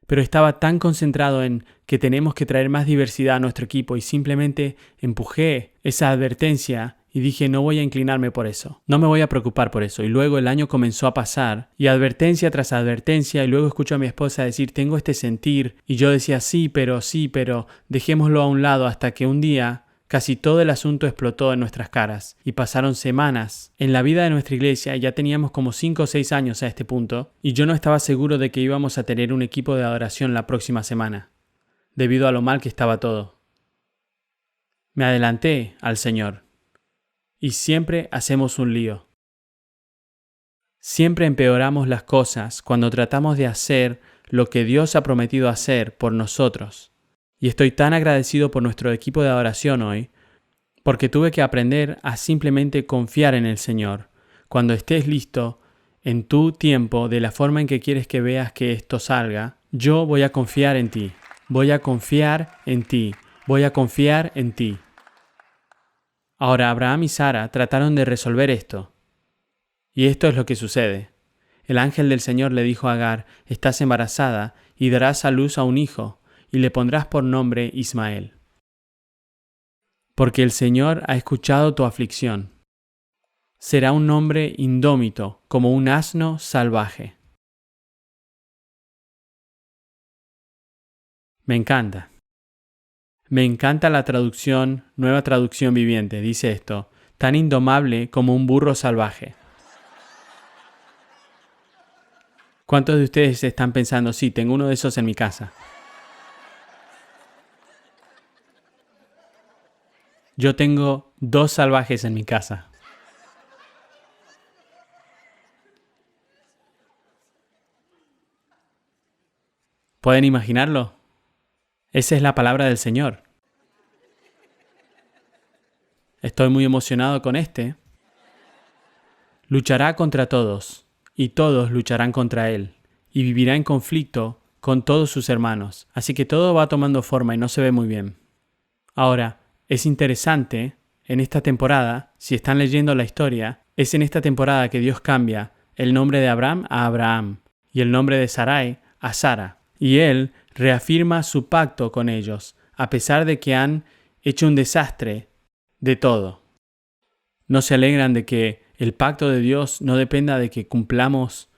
Pero estaba tan concentrado en que tenemos que traer más diversidad a nuestro equipo y simplemente empujé esa advertencia y dije no voy a inclinarme por eso, no me voy a preocupar por eso. Y luego el año comenzó a pasar y advertencia tras advertencia y luego escucho a mi esposa decir tengo este sentir y yo decía sí, pero dejémoslo a un lado hasta que un día casi todo el asunto explotó en nuestras caras y pasaron semanas en la vida de nuestra iglesia. Ya teníamos como 5 o 6 años a este punto y yo no estaba seguro de que íbamos a tener un equipo de adoración la próxima semana, debido a lo mal que estaba todo. Me adelanté al Señor y siempre hacemos un lío. Siempre empeoramos las cosas cuando tratamos de hacer lo que Dios ha prometido hacer por nosotros. Y estoy tan agradecido por nuestro equipo de adoración hoy, porque tuve que aprender a simplemente confiar en el Señor. Cuando estés listo, en tu tiempo, de la forma en que quieres que veas que esto salga, yo voy a confiar en ti. Voy a confiar en ti. Voy a confiar en ti. Ahora, Abraham y Sara trataron de resolver esto. Y esto es lo que sucede. El ángel del Señor le dijo a Agar, estás embarazada y darás a luz a un hijo, y le pondrás por nombre Ismael. Porque el Señor ha escuchado tu aflicción. Será un hombre indómito, como un asno salvaje. Me encanta. Me encanta la traducción, Nueva Traducción Viviente, dice esto, tan indomable como un burro salvaje. ¿Cuántos de ustedes están pensando, sí, tengo uno de esos en mi casa? Yo tengo 2 salvajes en mi casa. ¿Pueden imaginarlo? Esa es la palabra del Señor. Estoy muy emocionado con este. Luchará contra todos, y todos lucharán contra él, y vivirá en conflicto con todos sus hermanos. Así que todo va tomando forma y no se ve muy bien. Ahora, es interesante, en esta temporada, si están leyendo la historia, es en esta temporada que Dios cambia el nombre de Abraham a Abraham, y el nombre de Sarai a Sara. Y Él reafirma su pacto con ellos, a pesar de que han hecho un desastre de todo. ¿No se alegran de que el pacto de Dios no dependa de que cumplamos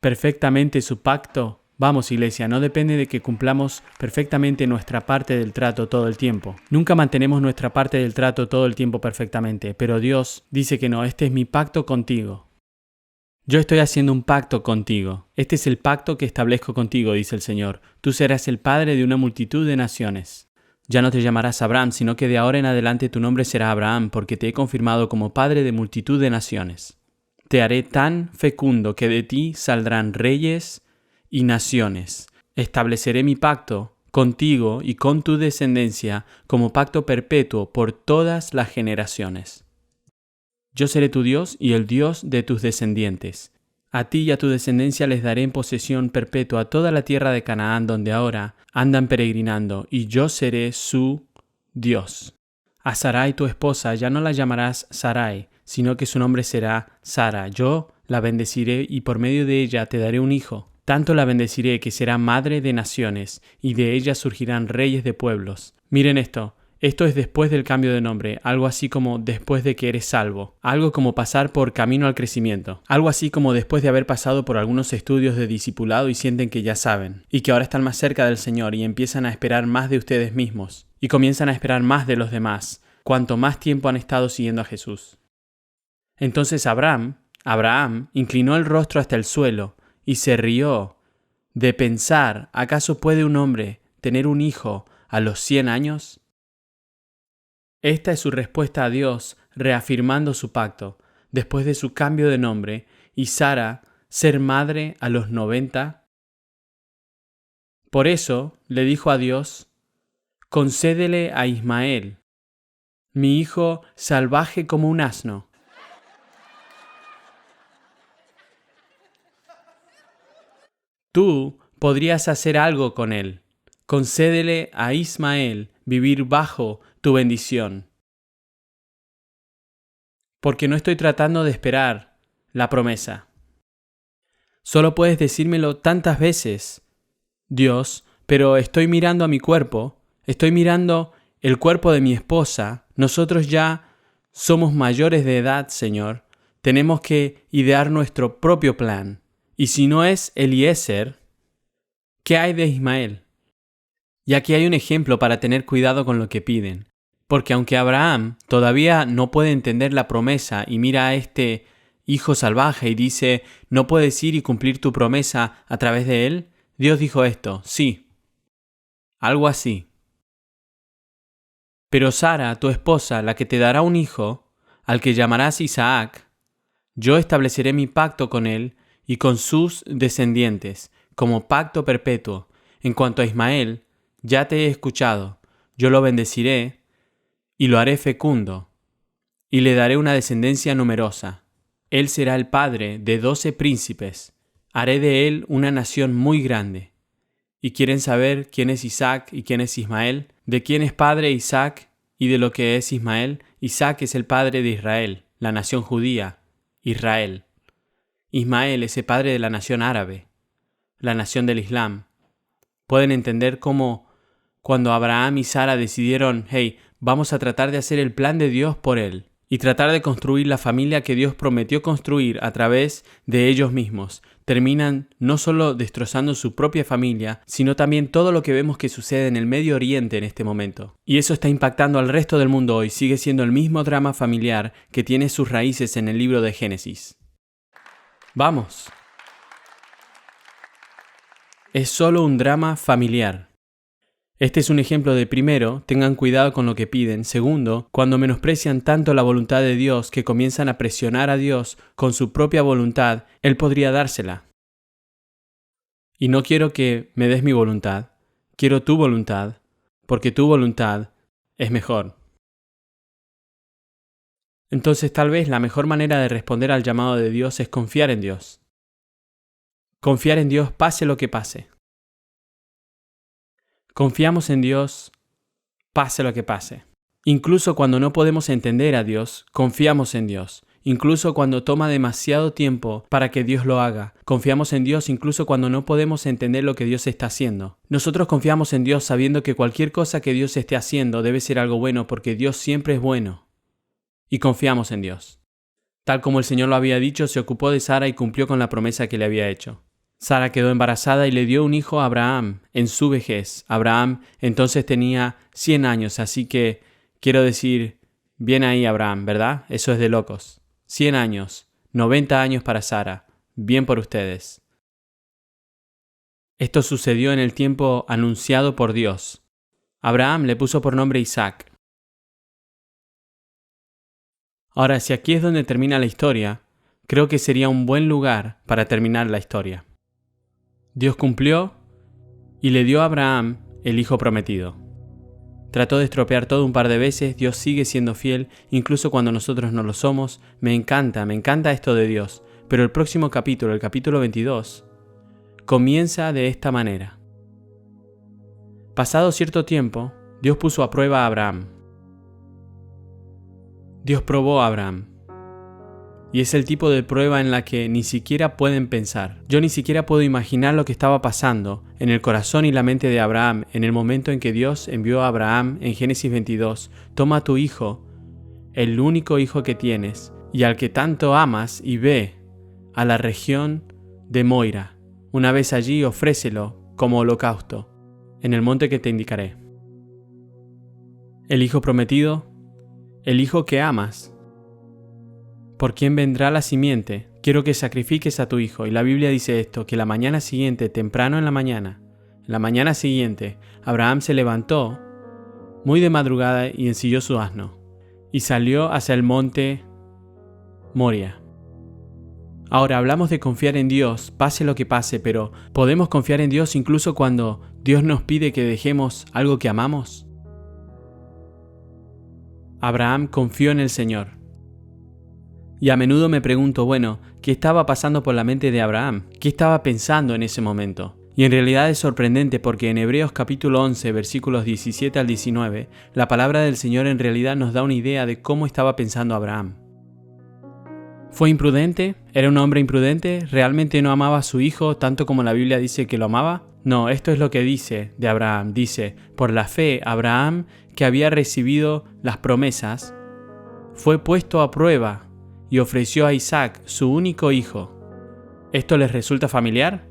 perfectamente su pacto? Vamos, iglesia, no depende de que cumplamos perfectamente nuestra parte del trato todo el tiempo. Nunca mantenemos nuestra parte del trato todo el tiempo perfectamente, pero Dios dice que no, este es mi pacto contigo. Yo estoy haciendo un pacto contigo. Este es el pacto que establezco contigo, dice el Señor. Tú serás el padre de una multitud de naciones. Ya no te llamarás Abraham, sino que de ahora en adelante tu nombre será Abraham, porque te he confirmado como padre de multitud de naciones. Te haré tan fecundo que de ti saldrán reyes y naciones. Estableceré mi pacto contigo y con tu descendencia como pacto perpetuo por todas las generaciones. Yo seré tu Dios y el Dios de tus descendientes. A ti y a tu descendencia les daré en posesión perpetua toda la tierra de Canaán donde ahora andan peregrinando, y yo seré su Dios. A Sarai tu esposa ya no la llamarás Sarai, sino que su nombre será Sara. Yo la bendeciré y por medio de ella te daré un hijo. Tanto la bendeciré que será madre de naciones, y de ella surgirán reyes de pueblos. Miren esto. Esto es después del cambio de nombre, algo así como después de que eres salvo, algo como pasar por camino al crecimiento, algo así como después de haber pasado por algunos estudios de discipulado y sienten que ya saben, y que ahora están más cerca del Señor y empiezan a esperar más de ustedes mismos, y comienzan a esperar más de los demás, cuanto más tiempo han estado siguiendo a Jesús. Entonces Abraham inclinó el rostro hasta el suelo y se rió de pensar, ¿acaso puede un hombre tener un hijo a los 100 años? Esta es su respuesta a Dios, reafirmando su pacto, después de su cambio de nombre, y Sara ser madre a los 90. Por eso le dijo a Dios, concédele a Ismael, mi hijo salvaje como un asno. Tú podrías hacer algo con él. Concédele a Ismael vivir bajo tu bendición. Porque no estoy tratando de esperar la promesa. Solo puedes decírmelo tantas veces, Dios, pero estoy mirando a mi cuerpo, estoy mirando el cuerpo de mi esposa, nosotros ya somos mayores de edad, Señor, tenemos que idear nuestro propio plan. Y si no es Eliezer, ¿qué hay de Ismael? Y aquí hay un ejemplo para tener cuidado con lo que piden. Porque aunque Abraham todavía no puede entender la promesa y mira a este hijo salvaje y dice, ¿no puedes ir y cumplir tu promesa a través de él? Dios dijo esto, sí, algo así. Pero Sara, tu esposa, la que te dará un hijo, al que llamarás Isaac, yo estableceré mi pacto con él y con sus descendientes, como pacto perpetuo. En cuanto a Ismael, ya te he escuchado, yo lo bendeciré y lo haré fecundo, y le daré una descendencia numerosa. Él será el padre de 12 príncipes, haré de él una nación muy grande. ¿Y quieren saber quién es Isaac y quién es Ismael? ¿De quién es padre Isaac y de lo que es Ismael? Isaac es el padre de Israel, la nación judía, Israel. Ismael es el padre de la nación árabe, la nación del Islam. Pueden entender cómo cuando Abraham y Sara decidieron, hey, vamos a tratar de hacer el plan de Dios por él y tratar de construir la familia que Dios prometió construir a través de ellos mismos, terminan no solo destrozando su propia familia, sino también todo lo que vemos que sucede en el Medio Oriente en este momento. Y eso está impactando al resto del mundo hoy, sigue siendo el mismo drama familiar que tiene sus raíces en el libro de Génesis. Vamos. Es solo un drama familiar. Este es un ejemplo de primero, tengan cuidado con lo que piden. Segundo, cuando menosprecian tanto la voluntad de Dios que comienzan a presionar a Dios con su propia voluntad, Él podría dársela. Y no quiero que me des mi voluntad, quiero tu voluntad, porque tu voluntad es mejor. Entonces tal vez la mejor manera de responder al llamado de Dios es confiar en Dios. Confiar en Dios pase lo que pase. Confiamos en Dios, pase lo que pase. Incluso cuando no podemos entender a Dios, confiamos en Dios. Incluso cuando toma demasiado tiempo para que Dios lo haga, confiamos en Dios incluso cuando no podemos entender lo que Dios está haciendo. Nosotros confiamos en Dios sabiendo que cualquier cosa que Dios esté haciendo debe ser algo bueno porque Dios siempre es bueno. Y confiamos en Dios. Tal como el Señor lo había dicho, se ocupó de Sara y cumplió con la promesa que le había hecho. Sara quedó embarazada y le dio un hijo a Abraham en su vejez. Abraham entonces tenía 100 años, así que quiero decir, bien ahí Abraham, ¿verdad? Eso es de locos. 100 años, 90 años para Sara. Bien por ustedes. Esto sucedió en el tiempo anunciado por Dios. Abraham le puso por nombre Isaac. Ahora, si aquí es donde termina la historia, creo que sería un buen lugar para terminar la historia. Dios cumplió y le dio a Abraham el hijo prometido. Trató de estropear todo un par de veces, Dios sigue siendo fiel, incluso cuando nosotros no lo somos. Me encanta esto de Dios. Pero el próximo capítulo, el capítulo 22, comienza de esta manera. Pasado cierto tiempo, Dios puso a prueba a Abraham. Dios probó a Abraham. Y es el tipo de prueba en la que ni siquiera pueden pensar. Yo ni siquiera puedo imaginar lo que estaba pasando en el corazón y la mente de Abraham en el momento en que Dios envió a Abraham en Génesis 22. Toma a tu hijo, el único hijo que tienes, y al que tanto amas, y ve a la región de Moira. Una vez allí, ofrécelo como holocausto, en el monte que te indicaré. El hijo prometido, el hijo que amas, por quien vendrá la simiente, quiero que sacrifiques a tu hijo. Y la Biblia dice esto, que la mañana siguiente, temprano en la mañana siguiente, Abraham se levantó muy de madrugada y ensilló su asno, y salió hacia el monte Moria. Ahora, hablamos de confiar en Dios, pase lo que pase, pero ¿podemos confiar en Dios incluso cuando Dios nos pide que dejemos algo que amamos? Abraham confió en el Señor. Y a menudo me pregunto, bueno, ¿qué estaba pasando por la mente de Abraham? ¿Qué estaba pensando en ese momento? Y en realidad es sorprendente porque en Hebreos capítulo 11, versículos 17 al 19, la palabra del Señor en realidad nos da una idea de cómo estaba pensando Abraham. ¿Fue imprudente? ¿Era un hombre imprudente? ¿Realmente no amaba a su hijo tanto como la Biblia dice que lo amaba? No, esto es lo que dice de Abraham. Dice, por la fe, Abraham, que había recibido las promesas, fue puesto a prueba y ofreció a Isaac, su único hijo. ¿Esto les resulta familiar?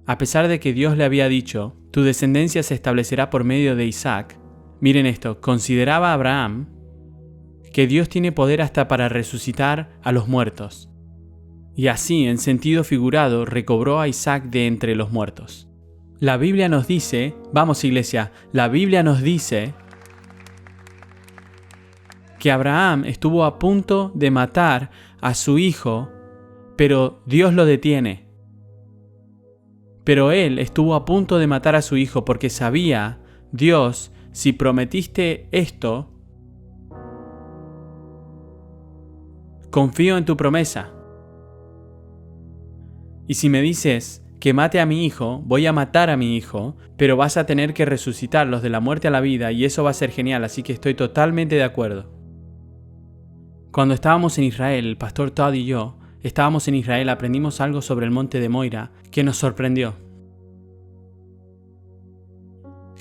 A pesar de que Dios le había dicho, tu descendencia se establecerá por medio de Isaac, miren esto, consideraba Abraham que Dios tiene poder hasta para resucitar a los muertos. Y así, en sentido figurado, recobró a Isaac de entre los muertos. La Biblia nos dice, vamos iglesia, la Biblia nos dice que Abraham estuvo a punto de matar a su hijo, pero Dios lo detiene. Pero él estuvo a punto de matar a su hijo porque sabía, Dios, si prometiste esto, confío en tu promesa. Y si me dices que mate a mi hijo, voy a matar a mi hijo, pero vas a tener que resucitarlos de la muerte a la vida y eso va a ser genial, así que estoy totalmente de acuerdo. Cuando estábamos en Israel, el pastor Todd y yo estábamos en Israel, aprendimos algo sobre el monte de Moira que nos sorprendió.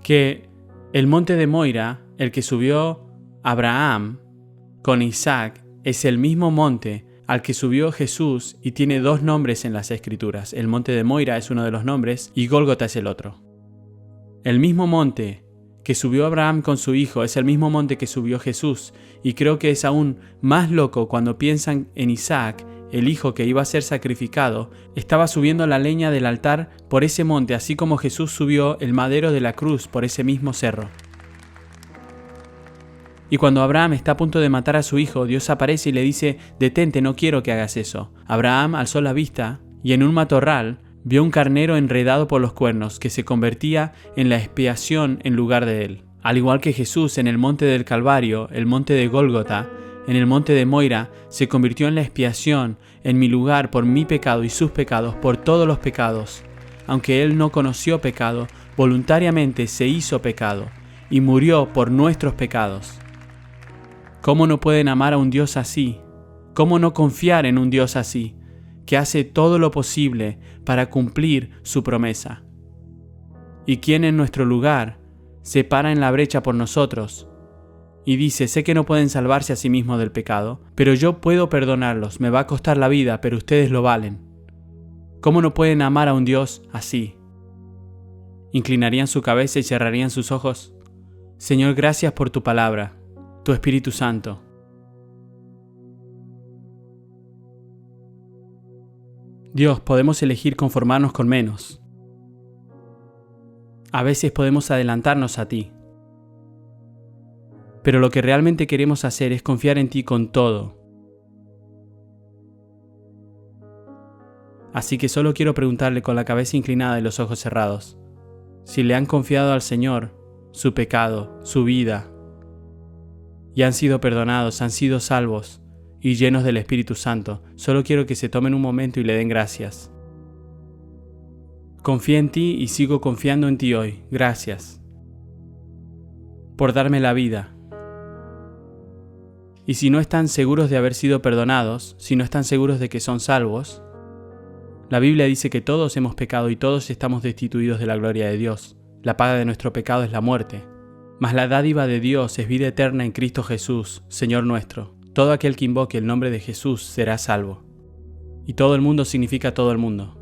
Que el monte de Moira, el que subió Abraham con Isaac, es el mismo monte al que subió Jesús y tiene dos nombres en las Escrituras. El monte de Moira es uno de los nombres y Gólgota es el otro. El mismo monte que subió Abraham con su hijo es el mismo monte que subió Jesús, y creo que es aún más loco cuando piensan en Isaac, el hijo que iba a ser sacrificado, estaba subiendo la leña del altar por ese monte, así como Jesús subió el madero de la cruz por ese mismo cerro. Y cuando Abraham está a punto de matar a su hijo, Dios aparece y le dice, detente, no quiero que hagas eso. Abraham alzó la vista y en un matorral vio un carnero enredado por los cuernos que se convertía en la expiación en lugar de él. Al igual que Jesús en el monte del Calvario, el monte de Gólgota, en el monte de Moira, se convirtió en la expiación en mi lugar por mi pecado y sus pecados, por todos los pecados. Aunque él no conoció pecado, voluntariamente se hizo pecado y murió por nuestros pecados. ¿Cómo no pueden amar a un Dios así? ¿Cómo no confiar en un Dios así, que hace todo lo posible para cumplir su promesa? ¿Y quién en nuestro lugar se para en la brecha por nosotros y dice, sé que no pueden salvarse a sí mismos del pecado, pero yo puedo perdonarlos, me va a costar la vida, pero ustedes lo valen? ¿Cómo no pueden amar a un Dios así? ¿Inclinarían su cabeza y cerrarían sus ojos? Señor, gracias por tu palabra, tu Espíritu Santo. Dios, podemos elegir conformarnos con menos. A veces podemos adelantarnos a ti. Pero lo que realmente queremos hacer es confiar en ti con todo. Así que solo quiero preguntarle con la cabeza inclinada y los ojos cerrados, si le han confiado al Señor su pecado, su vida, y han sido perdonados, han sido salvos y llenos del Espíritu Santo. Solo quiero que se tomen un momento y le den gracias. Confío en ti y sigo confiando en ti hoy. Gracias por darme la vida. Y si no están seguros de haber sido perdonados, si no están seguros de que son salvos, la Biblia dice que todos hemos pecado y todos estamos destituidos de la gloria de Dios. La paga de nuestro pecado es la muerte. Mas la dádiva de Dios es vida eterna en Cristo Jesús, Señor nuestro. Todo aquel que invoque el nombre de Jesús será salvo. Y todo el mundo significa todo el mundo.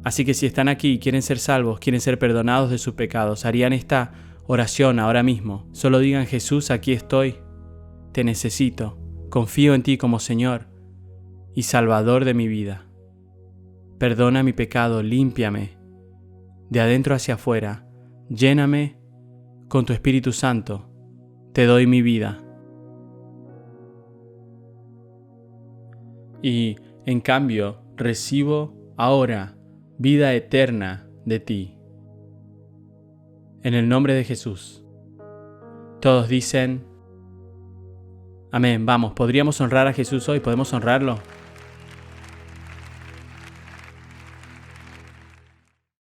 Así que si están aquí y quieren ser salvos, quieren ser perdonados de sus pecados, harían esta oración ahora mismo. Solo digan: Jesús, aquí estoy. Te necesito. Confío en ti como Señor y Salvador de mi vida. Perdona mi pecado, límpiame de adentro hacia afuera, lléname con tu Espíritu Santo, te doy mi vida. Y, en cambio, recibo ahora vida eterna de ti. En el nombre de Jesús. Todos dicen: amén. Vamos, ¿podríamos honrar a Jesús hoy? ¿Podemos honrarlo?